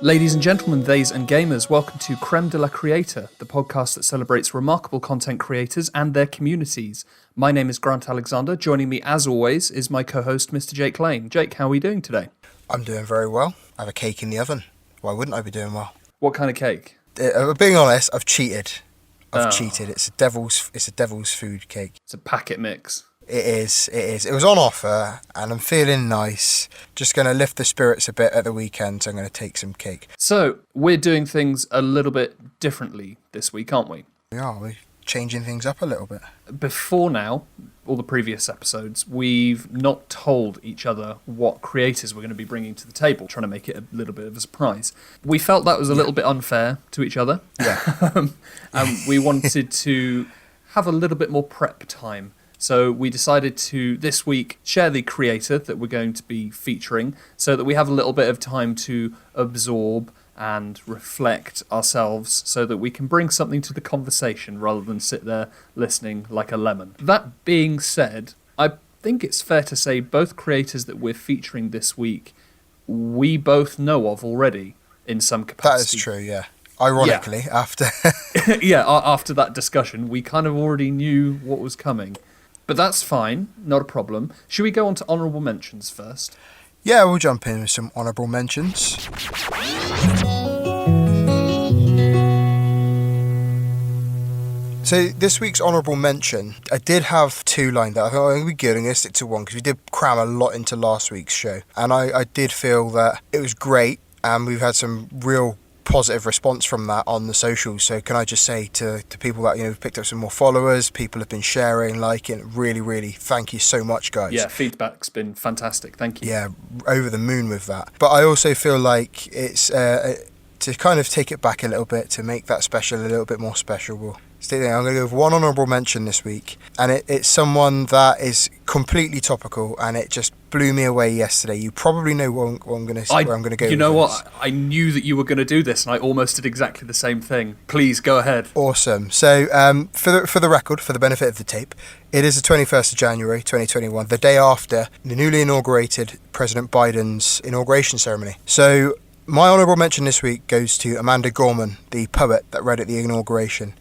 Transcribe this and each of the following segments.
Ladies and gentlemen, theys and gamers, welcome to Creme de la Creator, the podcast that celebrates remarkable content creators and their communities. My name is Grant Alexander. Joining me, as always, is my co-host, Mr. Jake Lane. Jake, how are we doing today? I'm doing very well. I have a cake in the oven. Why wouldn't I be doing well? What kind of cake? Being honest, I've cheated. I've cheated. It's a devil's food cake. It's a packet mix. It is. It was on offer, and I'm feeling nice. Just going to lift the spirits a bit at the weekend, so I'm going to take some cake. So, we're doing things a little bit differently this week, aren't we? We're changing things up a little bit. Before now, all the previous episodes, we've not told each other what creators we're going to be bringing to the table, trying to make it a little bit of a surprise. We felt that was a little bit unfair to each other. Yeah. And we wanted to have a little bit more prep time. So we decided to, this week, share the creator that we're going to be featuring so that we have a little bit of time to absorb and reflect ourselves so that we can bring something to the conversation rather than sit there listening like a lemon. That being said, I think it's fair to say both creators that we're featuring this week, we both know of already in some capacity. That is true, yeah. Ironically, after... after that discussion, we kind of already knew what was coming. But that's fine, not a problem. Should we go on to Honourable Mentions first? Yeah, we'll jump in with some Honourable Mentions. So this week's Honourable Mention, I did have two lined up. I thought I'm going to be good, I'm going to stick to one because we did cram a lot into last week's show. And I did feel that it was great, and we've had some real positive response from that on the socials. So can I just say to people that, we've picked up some more followers, people have been sharing, liking, really thank you so much, guys. Yeah, feedback's been fantastic, thank you. Yeah, over the moon with that. But I also feel like it's to kind of take it back a little bit, to make that special a little bit more special. I'm going to go with one honourable mention this week, and it's someone that is completely topical, and it just blew me away yesterday. You probably know where I'm going to go. You know what? I knew that you were going to do this, and I almost did exactly the same thing. Please go ahead. Awesome. So, for the record, for the benefit of the tape, it is the 21st of January, 2021, the day after the newly inaugurated President Biden's inauguration ceremony. So, my honourable mention this week goes to Amanda Gorman, the poet that read at the inauguration.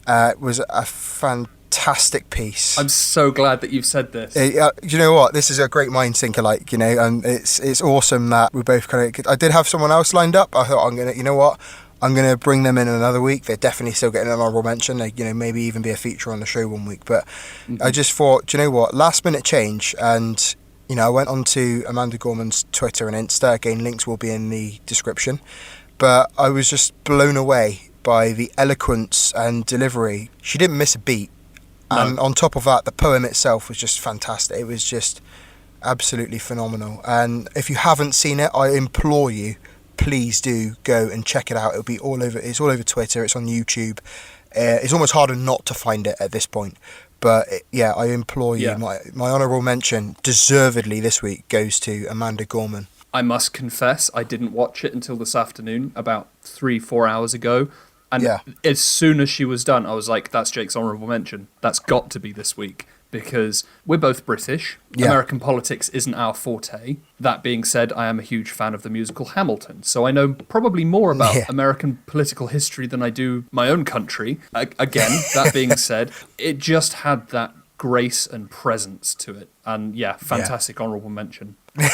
It was a fantastic piece. I'm so glad that you've said this. You know what? This is a great mind think alike, and it's awesome that we both kind of... I did have someone else lined up. I thought, I'm going to bring them in another week. They're definitely still getting an honourable mention. They, maybe even be a feature on the show one week. But I just thought, do you know what? Last minute change, and... I went onto Amanda Gorman's Twitter and Insta. Again, links will be in the description. But I was just blown away by the eloquence and delivery. She didn't miss a beat. No. And on top of that, the poem itself was just fantastic. It was just absolutely phenomenal. And if you haven't seen it, I implore you, please do go and check it out. It'll be all over. It's all over Twitter. It's on YouTube. It's almost harder not to find it at this point. But I implore you, my honourable mention, deservedly this week, goes to Amanda Gorman. I must confess, I didn't watch it until this afternoon, about 3-4 hours ago. And as soon as she was done, I was like, that's Jake's honourable mention. That's got to be this week. Because we're both British. Yeah. American politics isn't our forte. That being said, I am a huge fan of the musical Hamilton. So I know probably more about American political history than I do my own country. Again, that being said, it just had that grace and presence to it. And fantastic honourable mention. No,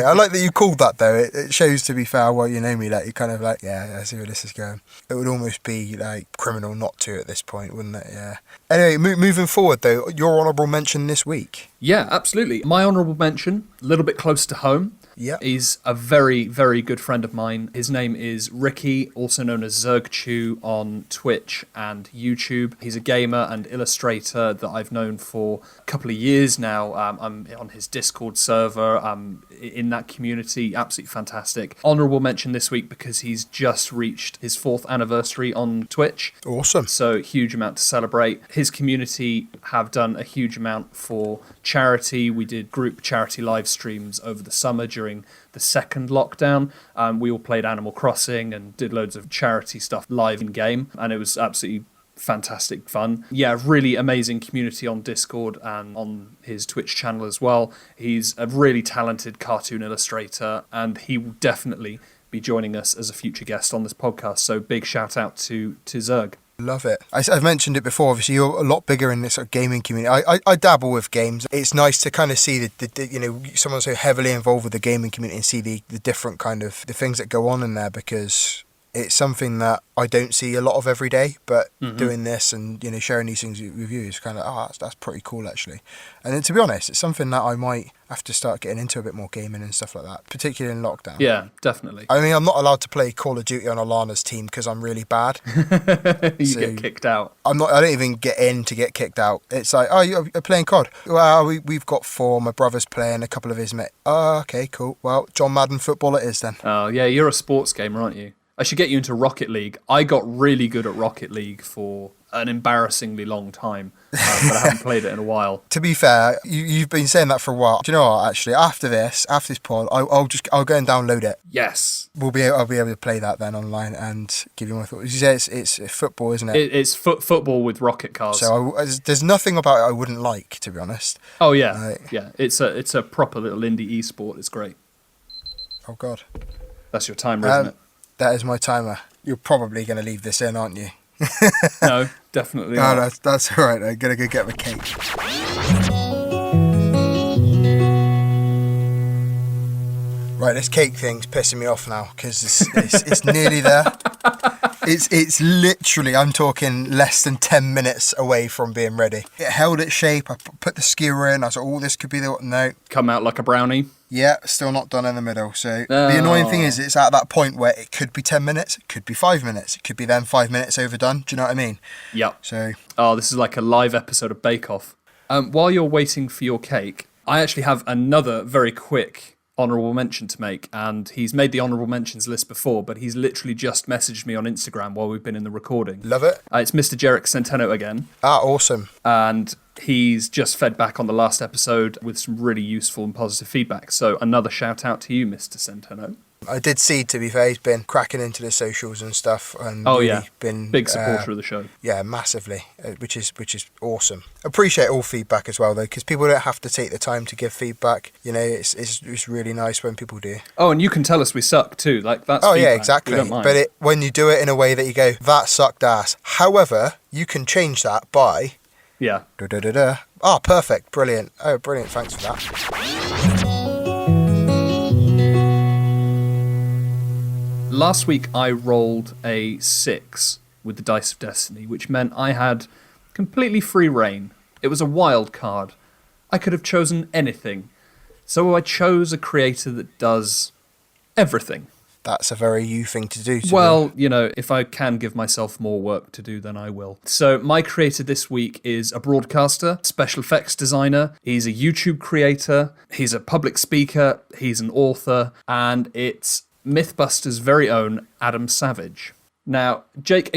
I like that you called that though. It shows, to be fair, well, you know me, that you're kind of like, I see where this is going. It would almost be like criminal not to at this point, wouldn't it? Yeah. Anyway, moving forward though, your honourable mention this week. Yeah, absolutely. My honourable mention, a little bit close to home. Yep. Is a very, very good friend of mine. His name is Ricky, also known as ZergChew on Twitch and YouTube. He's a gamer and illustrator that I've known for a couple of years now. I'm on his Discord server. I'm in that community. Absolutely fantastic. Honourable mention this week because he's just reached his 4th anniversary on Twitch. Awesome. So huge amount to celebrate. His community have done a huge amount for charity. We did group charity live streams over the summer during the second lockdown. We all played Animal Crossing and did loads of charity stuff live in game, and it was absolutely fantastic fun. Yeah, really amazing community on Discord and on his Twitch channel as well. He's a really talented cartoon illustrator, and he will definitely be joining us as a future guest on this podcast. So big shout out to Zerg. Love it. I've mentioned it before. Obviously, you're a lot bigger in this sort of gaming community. I dabble with games. It's nice to kind of see the someone so heavily involved with the gaming community and see the different kind of the things that go on in there, because it's something that I don't see a lot of every day, but doing this and sharing these things with you is kind of that's pretty cool actually. And then, to be honest, it's something that I might have to start getting into a bit more gaming and stuff like that, particularly in lockdown. Yeah, definitely. I mean, I'm not allowed to play Call of Duty on Alana's team because I'm really bad. You get kicked out. I don't even get in to get kicked out. It's like, oh, you're playing COD. Well, we've got 4. My brother's playing, a couple of his mates. Oh, okay, cool. Well, John Madden football it is then. Oh, yeah, you're a sports gamer, aren't you? I should get you into Rocket League. I got really good at Rocket League for an embarrassingly long time, but I haven't played it in a while. To be fair, you've been saying that for a while. Do you know what? Actually, after this pod, I'll go and download it. Yes, I'll be able to play that then online and give you my thoughts. You say it's football, isn't it? It's football with rocket cars. So there's nothing about it I wouldn't like, to be honest. Oh yeah, yeah. It's a proper little indie esport. It's great. Oh God, that's your timer, isn't it? That is my timer. You're probably going to leave this in, aren't you? No, definitely not. No, that's all right. I'm going to go get my cake. Right, this cake thing's pissing me off now because it's nearly there. It's literally, I'm talking less than 10 minutes away from being ready. It held its shape. I put the skewer in. I was like, oh, this could be the... No. Come out like a brownie. Yeah, still not done in the middle. So the annoying thing is it's at that point where it could be 10 minutes, it could be 5 minutes, it could be then 5 minutes overdone. Do you know what I mean? Yep. So... Oh, this is like a live episode of Bake Off. While you're waiting for your cake, I actually have another very quick honourable mention to make, and he's made the honourable mentions list before, but he's literally just messaged me on Instagram while we've been in the recording. Love it. It's Mr. Jarek Centeno again. Awesome. And he's just fed back on the last episode with some really useful and positive feedback. So another shout out to you, Mr. Centeno. I did see, to be fair, he's been cracking into the socials and stuff, and been big supporter of the show. Yeah, massively, which is awesome. Appreciate all feedback as well, though, because people don't have to take the time to give feedback. It's really nice when people do. Oh, and you can tell us we suck too. Like that's. Oh feedback. Yeah, exactly. We don't mind. But when you do it in a way that you go, that sucked ass. However, you can change that by. Yeah. Oh, perfect, brilliant. Oh, brilliant. Thanks for that. Last week I rolled a 6 with the Dice of Destiny, which meant I had completely free reign. It was a wild card. I could have chosen anything. So I chose a creator that does everything. That's a very you thing to do. Well, if I can give myself more work to do, then I will. So my creator this week is a broadcaster, special effects designer. He's a YouTube creator. He's a public speaker. He's an author. And it's Mythbusters' very own Adam Savage. Now, Jake,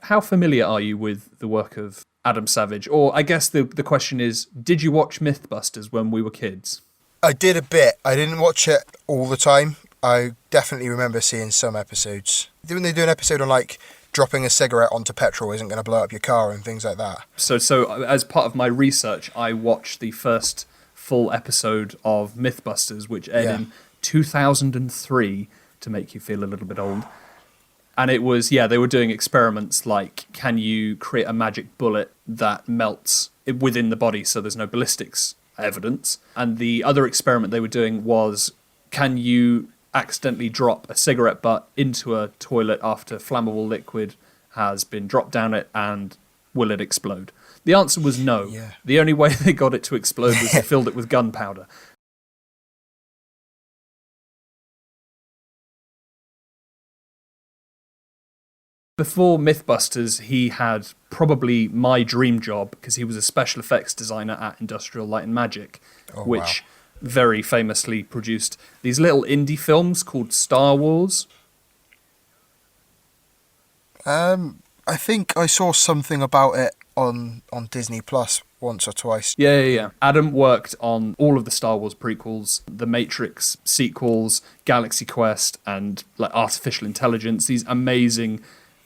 how familiar are you with the work of Adam Savage? Or I guess the question is, did you watch Mythbusters when we were kids? I did a bit. I didn't watch it all the time. I definitely remember seeing some episodes. Didn't they do an episode on like dropping a cigarette onto petrol isn't going to blow up your car and things like that? So as part of my research, I watched the first full episode of Mythbusters, which aired in 2003, to make you feel a little bit old. And it was, they were doing experiments like, can you create a magic bullet that melts within the body so there's no ballistics evidence? And the other experiment they were doing was, can you accidentally drop a cigarette butt into a toilet after flammable liquid has been dropped down it, and will it explode? The answer was no. Yeah. The only way they got it to explode was they filled it with gunpowder. Before Mythbusters, he had probably my dream job, because he was a special effects designer at Industrial Light and Magic, which very famously produced these little indie films called Star Wars. I think I saw something about it on Disney Plus once or twice. Yeah. Adam worked on all of the Star Wars prequels, the Matrix sequels, Galaxy Quest, and like Artificial Intelligence, these amazing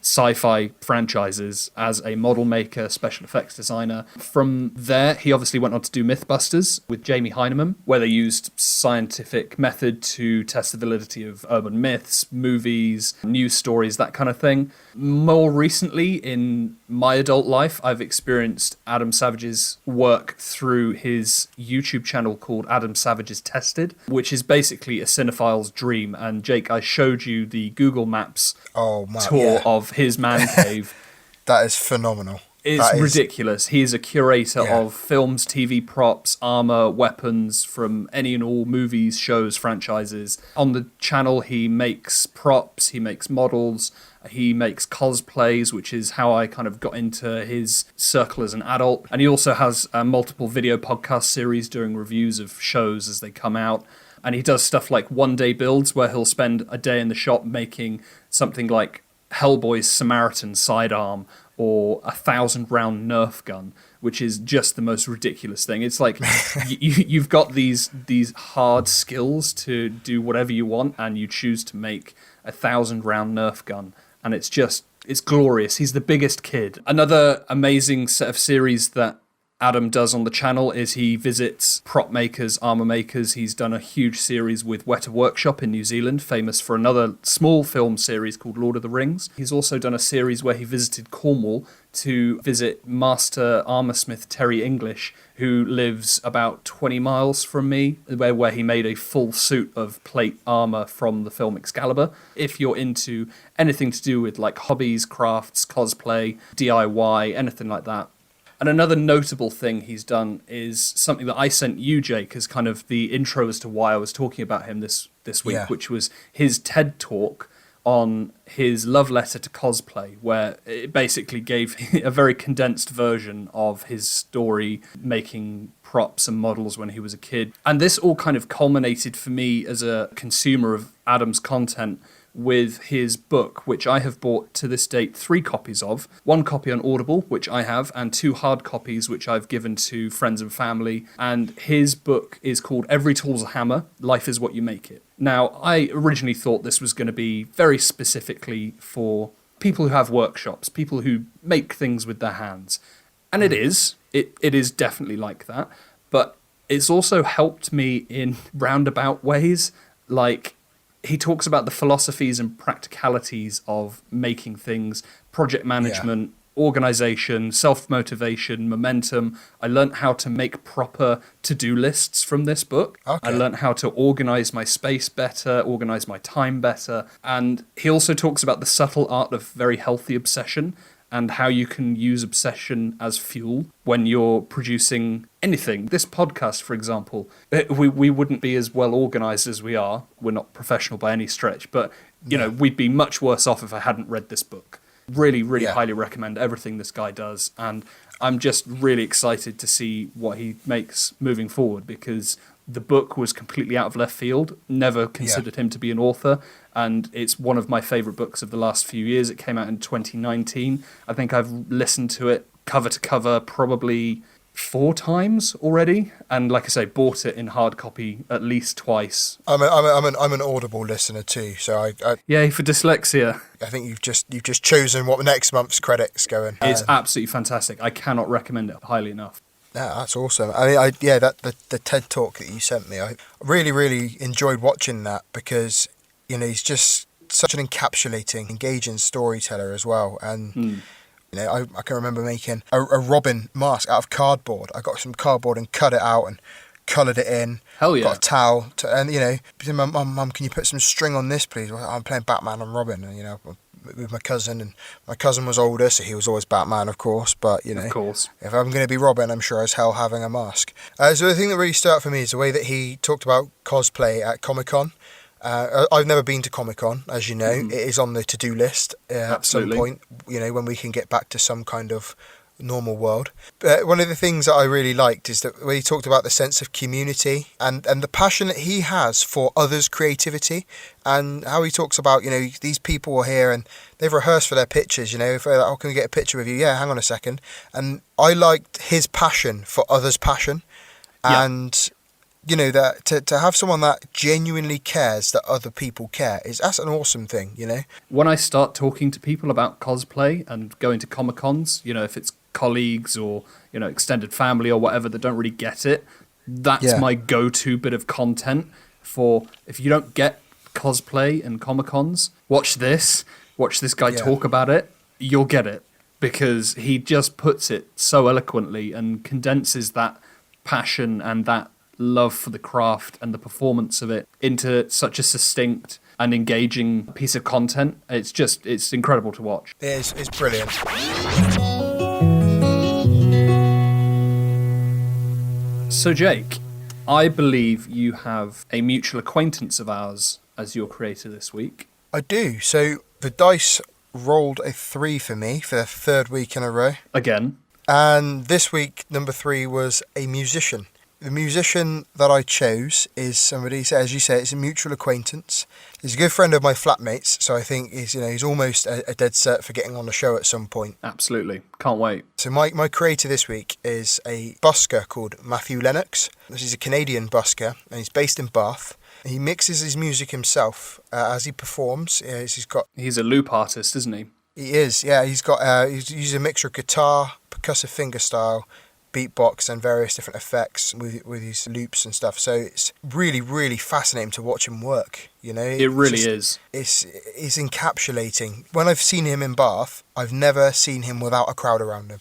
sci-fi franchises as a model maker, special effects designer. From there, he obviously went on to do Mythbusters with Jamie Hyneman, where they used scientific method to test the validity of urban myths, movies, news stories, that kind of thing. More recently, in my adult life, I've experienced Adam Savage's work through his YouTube channel called Adam Savage's Tested, which is basically a cinephile's dream. And Jake, I showed you the Google Maps tour of his man cave. That is phenomenal. It's ridiculous. He is a curator of films, TV props, armor, weapons from any and all movies, shows, franchises. On the channel, he makes props, he makes models, he makes cosplays, which is how I kind of got into his circle as an adult. And he also has multiple video podcast series doing reviews of shows as they come out. And he does stuff like one-day builds where he'll spend a day in the shop making something like Hellboy's Samaritans sidearm or a 1,000-round Nerf gun, which is just the most ridiculous thing. It's like you've got these hard skills to do whatever you want, and you choose to make a 1,000-round Nerf gun, and it's glorious. He's the biggest kid. Another amazing set of series that Adam does on the channel is he visits prop makers, armor makers. He's done a huge series with Weta Workshop in New Zealand, famous for another small film series called Lord of the Rings. He's also done a series where he visited Cornwall to visit master armorsmith Terry English, who lives about 20 miles from me, where he made a full suit of plate armor from the film Excalibur. If you're into anything to do with like hobbies, crafts, cosplay, DIY, anything like that. And another notable thing he's done is something that I sent you, Jake, as kind of the intro as to why I was talking about him this week, which was his TED Talk on his love letter to cosplay, where it basically gave a very condensed version of his story making props and models when he was a kid. And this all kind of culminated for me as a consumer of Adam's content with his book, which I have bought to this date 3 copies of. 1 copy on Audible, which I have, and 2 hard copies, which I've given to friends and family. And his book is called Every Tool's a Hammer, Life is What You Make It. Now, I originally thought this was going to be very specifically for people who have workshops, people who make things with their hands. And it is. It is definitely like that. But it's also helped me in roundabout ways, like he talks about the philosophies and practicalities of making things, project management, organization, self-motivation, momentum. I learned how to make proper to-do lists from this book. Okay. I learned how to organize my space better, organize my time better. And he also talks about the subtle art of very healthy obsession and how you can use obsession as fuel when you're producing anything. This podcast, for example, we wouldn't be as well organized as we are. We're not professional by any stretch, but you know, we'd be much worse off if I hadn't read this book. Really, really highly recommend everything this guy does. And I'm just really excited to see what he makes moving forward, because the book was completely out of left field. Never considered him to be an author. And it's one of my favorite books of the last few years. It came out in 2019. I think I've listened to it cover to cover probably 4 times already, and like I say, bought it in hard copy at least twice. I'm an Audible listener too, so I yay for dyslexia. I think you've just chosen what next month's credits going. It's absolutely fantastic. I cannot recommend it highly enough. Yeah, that's awesome. I mean, the TED Talk that you sent me, I really enjoyed watching that, because you know, he's just such an encapsulating, engaging storyteller as well. And you know, I can remember making a Robin mask out of cardboard. I got some cardboard and cut it out and coloured it in. Hell yeah. Got a towel and you know, Mum, can you put some string on this, please? I'm playing Batman and Robin, and you know, with my cousin, and my cousin was older, so he was always Batman, of course. But you know, of course, if I'm going to be Robin, I'm sure as hell having a mask. So the thing that really stood out for me is the way that he talked about cosplay at Comic-Con. I've never been to Comic-Con, as you know. It is on the to-do list at some point, you know, when we can get back to some kind of normal world. But one of the things that I really liked is that when he talked about the sense of community and the passion that he has for others' creativity, and how he talks about, you know, these people are here and they've rehearsed for their pictures, you know, if they're like, oh, can we get a picture with you? Yeah, hang on a second. And I liked his passion for others' passion, and that to have someone that genuinely cares that other people care that's an awesome thing. When I start talking to people about cosplay and going to Comic Cons, if it's colleagues or extended family or whatever that don't really get it, that's my go-to bit of content for. If you don't get cosplay and Comic Cons, watch this guy talk about it. You'll get it, because he just puts it so eloquently and condenses that passion and that love for the craft and the performance of it into such a succinct and engaging piece of content. It's incredible to watch. It's brilliant. So Jake, I believe you have a mutual acquaintance of ours as your creator this week. I do. So the dice rolled a 3 for me for the 3rd week in a row. Again. And this week, number 3 was a musician. The musician that I chose is somebody, as you say, it's a mutual acquaintance. He's a good friend of my flatmates, so I think he's almost a dead cert for getting on the show at some point. Absolutely. Can't wait. So my creator this week is a busker called Matthew Lennox. He's a Canadian busker, and he's based in Bath. He mixes his music himself as he performs. He's a loop artist, isn't he? He is, yeah. He's uses a mixture of guitar, percussive fingerstyle, beatbox, and various different effects with his loops and stuff. So it's really, really fascinating to watch him work. It really is. It's encapsulating. When I've seen him in Bath, I've never seen him without a crowd around him.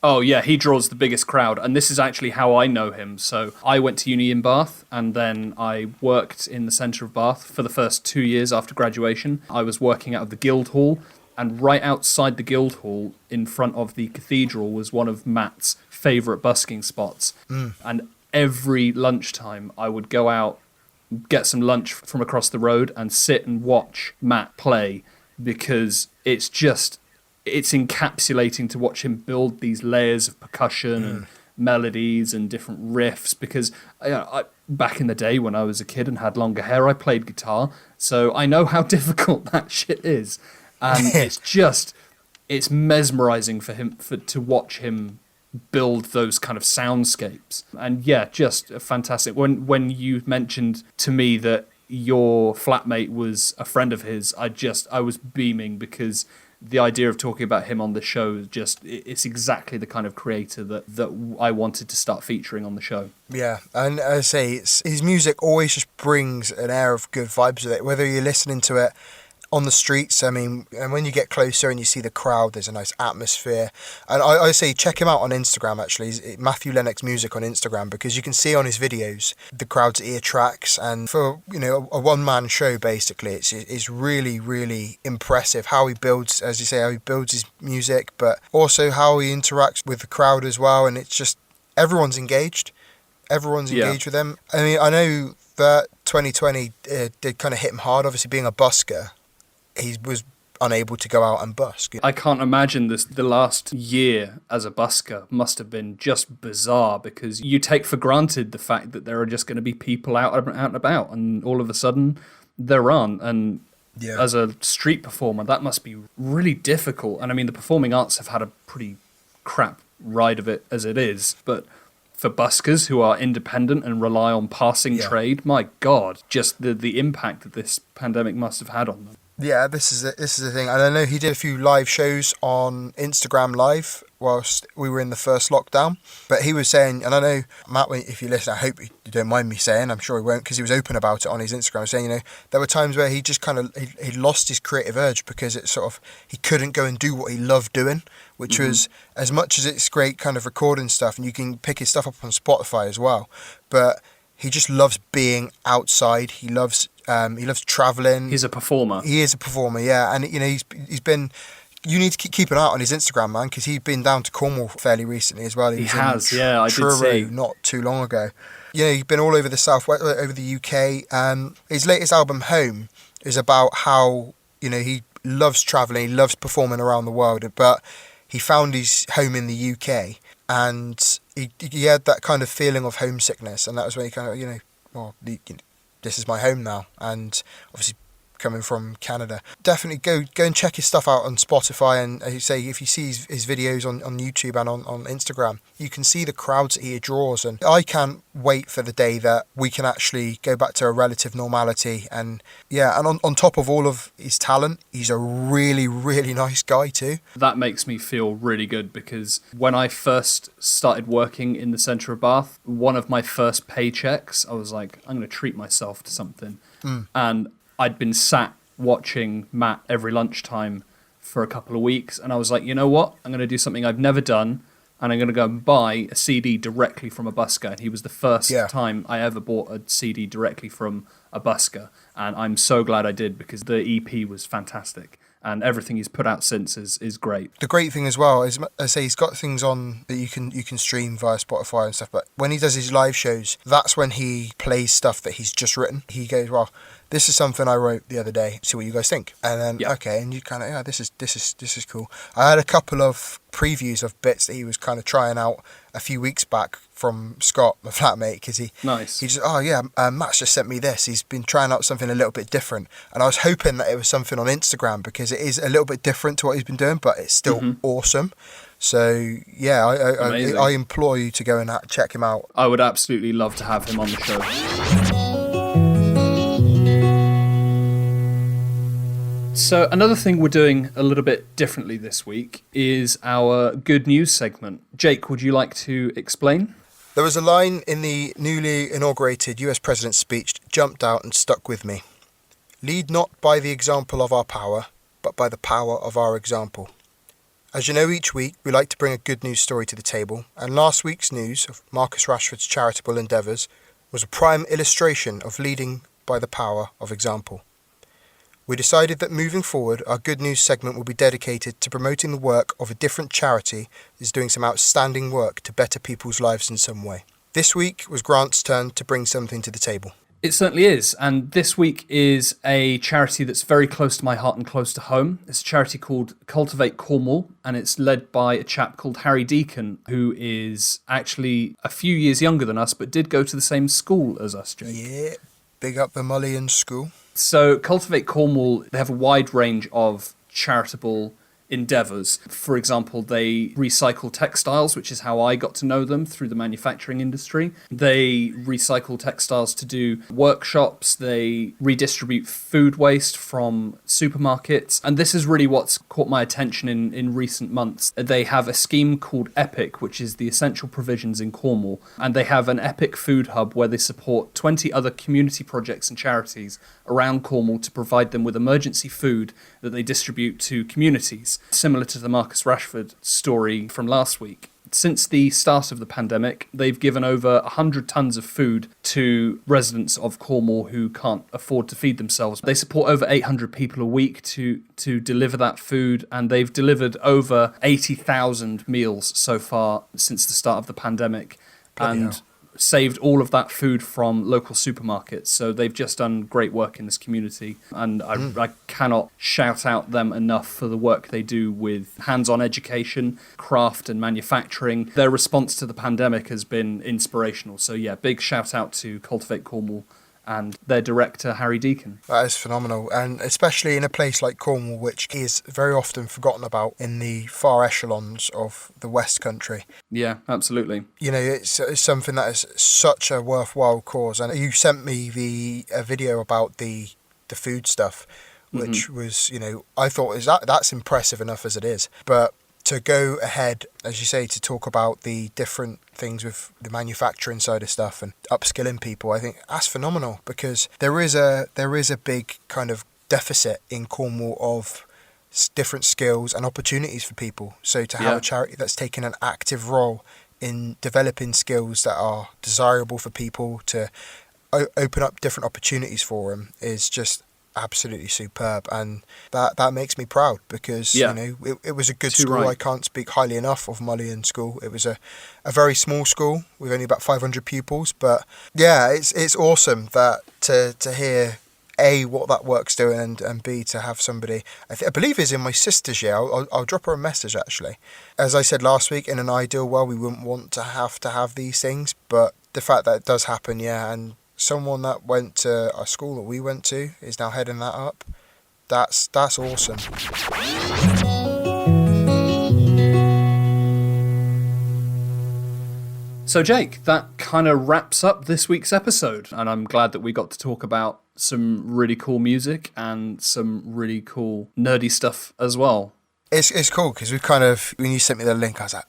Oh yeah, he draws the biggest crowd, and this is actually how I know him. So I went to uni in Bath, and then I worked in the centre of Bath for the first 2 years after graduation. I was working out of the Guildhall, and right outside the Guildhall, in front of the cathedral, was one of Matt's favourite busking spots. And every lunchtime, I would go out, get some lunch from across the road, and sit and watch Matt play, because it's encapsulating to watch him build these layers of percussion and melodies and different riffs, because back in the day when I was a kid and had longer hair, I played guitar, so I know how difficult that shit is. And it's mesmerizing to watch him build those kind of soundscapes. And yeah, just fantastic. When you mentioned to me that your flatmate was a friend of his, I was beaming, because the idea of talking about him on the show, it's exactly the kind of creator that I wanted to start featuring on the show. Yeah, and as I say, his music always just brings an air of good vibes with it, whether you're listening to it on the streets. I mean, and when you get closer and you see the crowd, there's a nice atmosphere. And I say check him out on Instagram, actually. He's Matthew Lennox Music on Instagram, because you can see on his videos the crowd's ear tracks. And for a one-man show, basically, it's really, really impressive how he builds, as you say, how he builds his music, but also how he interacts with the crowd as well. And it's just, everyone's engaged. Everyone's engaged with him. I mean, I know that 2020 did kind of hit him hard, obviously being a busker. He was unable to go out and busk. I can't imagine the last year as a busker must have been just bizarre, because you take for granted the fact that there are just going to be people out and about, and all of a sudden there aren't. And as a street performer, that must be really difficult. And I mean, the performing arts have had a pretty crap ride of it as it is, but for buskers who are independent and rely on passing trade, my God, just the impact that this pandemic must have had on them. Yeah, this is the thing. And I know he did a few live shows on Instagram Live whilst we were in the first lockdown. But he was saying, and I know, Matt, if you listen, I hope you don't mind me saying, I'm sure he won't, because he was open about it on his Instagram, saying, there were times where he just kind of, he lost his creative urge, because it sort of, he couldn't go and do what he loved doing, which was, as much as it's great kind of recording stuff, and you can pick his stuff up on Spotify as well, but he just loves being outside. He loves traveling. He's a performer. He is a performer, yeah. And he's been. You need to keep an eye out on his Instagram, man, because he's been down to Cornwall fairly recently as well. He has, yeah. I Truro did see. Not too long ago. He's been all over the southwest, over the UK. His latest album, Home, is about how he loves traveling, he loves performing around the world, but he found his home in the UK, and he had that kind of feeling of homesickness, and that was when he kind of, this is my home now. And obviously coming from Canada. Definitely go and check his stuff out on Spotify, and as you say, if you see his videos on YouTube and on Instagram, you can see the crowds that he draws, and I can't wait for the day that we can actually go back to a relative normality. And on top of all of his talent, he's a really, really nice guy too. That makes me feel really good, because when I first started working in the centre of Bath, one of my first paychecks, I was like, I'm going to treat myself to something. And I'd been sat watching Matt every lunchtime for a couple of weeks, and I was like, you know what? I'm going to do something I've never done, and I'm going to go and buy a CD directly from a busker. And he was the first time I ever bought a CD directly from a busker, and I'm so glad I did, because the EP was fantastic. And everything he's put out since is great. The great thing as well is, I say, he's got things on that you can stream via Spotify and stuff. But when he does his live shows, that's when he plays stuff that he's just written. He goes, well, this is something I wrote the other day. See what you guys think. And then okay, and you kind of, this is cool. I had a couple of previews of bits that he was kind of trying out a few weeks back from Scott, my flatmate, because he just Matt's just sent me this. He's been trying out something a little bit different, and I was hoping that it was something on Instagram, because it is a little bit different to what he's been doing, but it's still awesome. So yeah, I implore you to go and check him out. I would absolutely love to have him on the show. So another thing we're doing a little bit differently this week is our good news segment. Jake, would you like to explain? There was a line in the newly inaugurated US President's speech that jumped out and stuck with me. Lead not by the example of our power, but by the power of our example. As you know, each week we like to bring a good news story to the table, and last week's news of Marcus Rashford's charitable endeavours was a prime illustration of leading by the power of example. We decided that moving forward, our good news segment will be dedicated to promoting the work of a different charity that is doing some outstanding work to better people's lives in some way. This week was Grant's turn to bring something to the table. It certainly is, and this week is a charity that's very close to my heart and close to home. It's a charity called Cultivate Cornwall, and it's led by a chap called Harry Deacon, who is actually a few years younger than us, but did go to the same school as us, Jake. Yeah, big up the Mullion School. So Cultivate Cornwall, they have a wide range of charitable endeavours. For example, they recycle textiles, which is how I got to know them, through the manufacturing industry. They recycle textiles to do workshops. They redistribute food waste from supermarkets. And this is really what's caught my attention in recent months. They have a scheme called EPIC, which is the Essential Provisions in Cornwall. And they have an EPIC food hub where they support 20 other community projects and charities around Cornwall to provide them with emergency food that they distribute to communities, similar to the Marcus Rashford story from last week. Since the start of the pandemic, they've given over 100 tons of food to residents of Cornwall who can't afford to feed themselves. They support over 800 people a week to deliver that food, and they've delivered over 80,000 meals so far since the start of the pandemic. And saved all of that food from local supermarkets. So they've just done great work in this community, and I cannot shout out them enough for the work they do with hands-on education, craft and manufacturing. Their response to the pandemic has been inspirational. So yeah, big shout out to Cultivate Cornwall and their director, Harry Deacon. That is phenomenal, and especially in a place like Cornwall, which is very often forgotten about in the far echelons of the West Country. Yeah, absolutely. You know, it's something that is such a worthwhile cause, and you sent me a video about the food stuff, which was, you know, I thought that's impressive enough as it is, but to go ahead, as you say, to talk about the different things with the manufacturing side of stuff and upskilling people, I think that's phenomenal, because there is a big kind of deficit in Cornwall of different skills and opportunities for people. So to have a charity that's taken an active role in developing skills that are desirable for people to open up different opportunities for them is just absolutely superb, and that makes me proud, because you know, it was a good school. Right. I can't speak highly enough of Mullion School. It was a very small school with only about 500 pupils, but yeah, it's awesome that to hear A, what that work's doing, and B, to have somebody I believe is in my sister's year. I'll drop her a message actually. As I said last week, in an ideal world we wouldn't want to have these things, but the fact that it does happen, and someone that went to a school that we went to is now heading that up. That's awesome. So Jake, that kind of wraps up this week's episode, and I'm glad that we got to talk about some really cool music and some really cool nerdy stuff as well. It's cool because we kind of, when you sent me the link, I was like,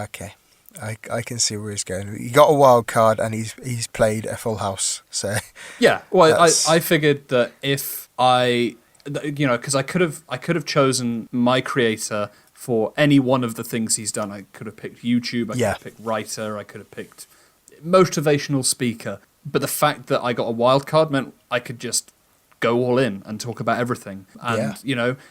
okay, I can see where he's going. He got a wild card and he's played a full house. So yeah, well, I figured that if because I could have chosen my creator for any one of the things he's done. I could have picked YouTube, I could have picked writer, I could have picked motivational speaker. But the fact that I got a wild card meant I could just go all in and talk about everything. And,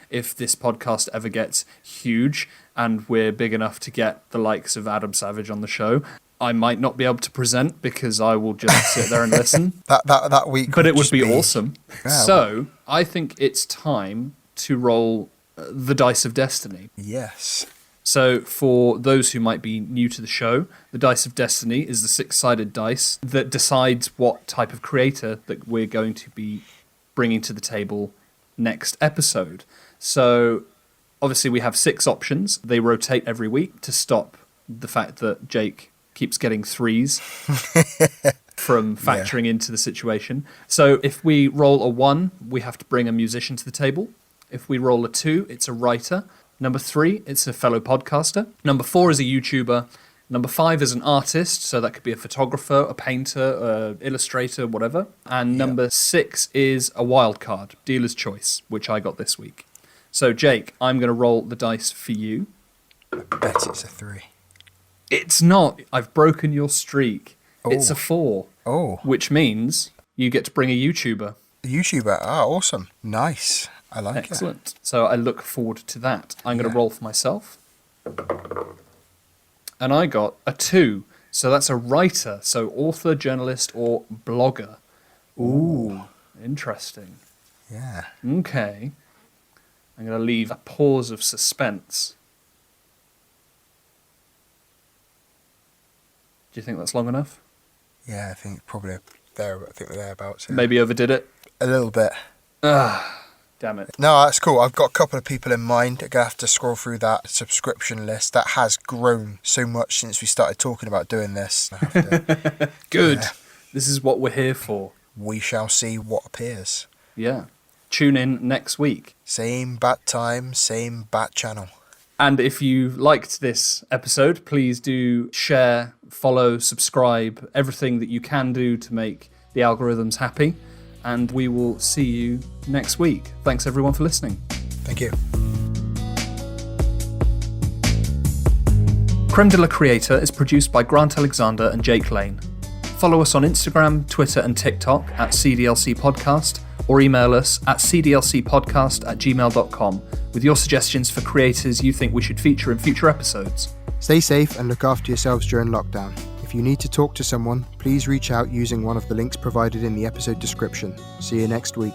if this podcast ever gets huge and we're big enough to get the likes of Adam Savage on the show, I might not be able to present because I will just sit there and listen. that week. But it would be awesome. Yeah. So I think it's time to roll the Dice of Destiny. Yes. So for those who might be new to the show, the Dice of Destiny is the 6-sided dice that decides what type of creator that we're going to be bringing to the table next episode. So obviously we have 6 options. They rotate every week to stop the fact that Jake keeps getting 3s from factoring into the situation. So if we roll a 1, we have to bring a musician to the table. If we roll a 2, it's a writer. Number 3, it's a fellow podcaster. Number 4 is a YouTuber. Number 5 is an artist, so that could be a photographer, a painter, illustrator, whatever. And number 6 is a wild card, dealer's choice, which I got this week. So, Jake, I'm going to roll the dice for you. I bet it's a 3. It's not. I've broken your streak. Oh. It's a 4. Oh. Which means you get to bring a YouTuber. A YouTuber? Ah, awesome. Nice. I like it. Excellent. So I look forward to that. I'm going to roll for myself. And I got a 2. So that's a writer. So author, journalist, or blogger. Ooh. Interesting. Yeah. Okay. I'm going to leave a pause of suspense. Do you think that's long enough? Yeah, I think probably thereabouts. Yeah. Maybe overdid it? A little bit. Damn it. No, that's cool. I've got a couple of people in mind. I'm going to have to scroll through that subscription list that has grown so much since we started talking about doing this. Good. Yeah. This is what we're here for. We shall see what appears. Yeah. Tune in next week. Same bat time, same bat channel. And if you liked this episode, please do share, follow, subscribe, everything that you can do to make the algorithms happy. And we will see you next week. Thanks everyone for listening. Thank you. Creme de la Creator is produced by Grant Alexander and Jake Lane. Follow us on Instagram, Twitter and TikTok at CDLC Podcast, or email us at cdlcpodcast@gmail.com with your suggestions for creators you think we should feature in future episodes. Stay safe and look after yourselves during lockdown. If you need to talk to someone, please reach out using one of the links provided in the episode description. See you next week.